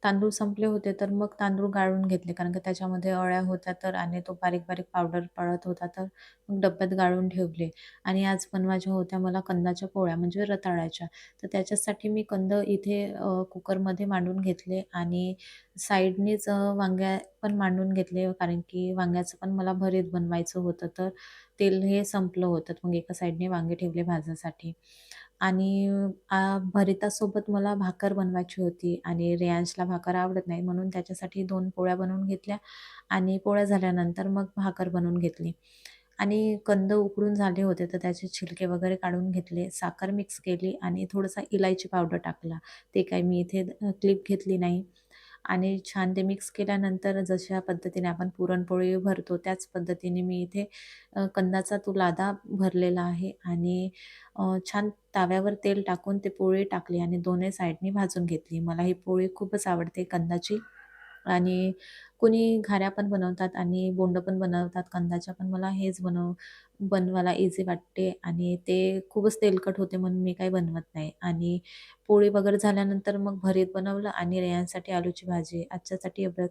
तांदूळ संपले होते, तर मग तांदूळ गाळून घेतले कारण की त्याच्यामध्ये अळ्या होत्या तर आणि तो बारीक-बारीक पावडर पडत होता, तर मग डब्यात गाळून ठेवले. आणि आज बनवायच्या होत्या मला कंदाच्या पोळ्या म्हणजे रताळ्याच्या. तर त्याच्यासाठी मी कंद इथे कुकरमध्ये मांडून घेतले आणि साईडनीच वांगे पण मांडून घेतले कारण की वांग्याचं पण मला भरीत बनवायचं होतं, तर तेल हे संपलं होतं. मग एका साईडने वांगे ठेवले भाजायसाठी आणि भरितासोबत मला भाकर बनवायची होती आणि रेयांशला भाकर आवडत नाही म्हणून त्याच्यासाठी 2 पोळ्या बनवून घेतल्या आणि पोळ्या झाल्यानंतर मग भाकर बनवून घेतली आणि कंद उकडून झाले होते, तर त्याचे छिलके वगैरे काढून घेतले, साखर मिक्स केली आणि थोडासा इलायची पावडर टाकला. ते काही मी इथे क्लिप घेतली नाही आणि छान ते मिक्स केल्यानंतर जशा पद्धतीने आपण पुरणपोळी भरतो त्याच पद्धतीने मी इथे कंदाचा तो लादा भरलेला आहे आणि छान तव्यावर तेल टाकून ते पोळी टाकली आणि दोन्ही साइडनी भाजून घेतली. मला ही पोळी खूपच आवडते कंदाची आणि कोणी घाऱ्या पण बनवतात आणि बोंडं पण बनवतात कंदाच्या, पण मला हेच बनवायला इझी वाटते आणि ते खूपच तेलकट होते म्हणून मी काही बनवत नाही आणि पोळी वगैरे झाल्यानंतर मग भरीत बनवलं आणि रेयांसाठी आलूची भाजी. आजच्यासाठी एवढंच.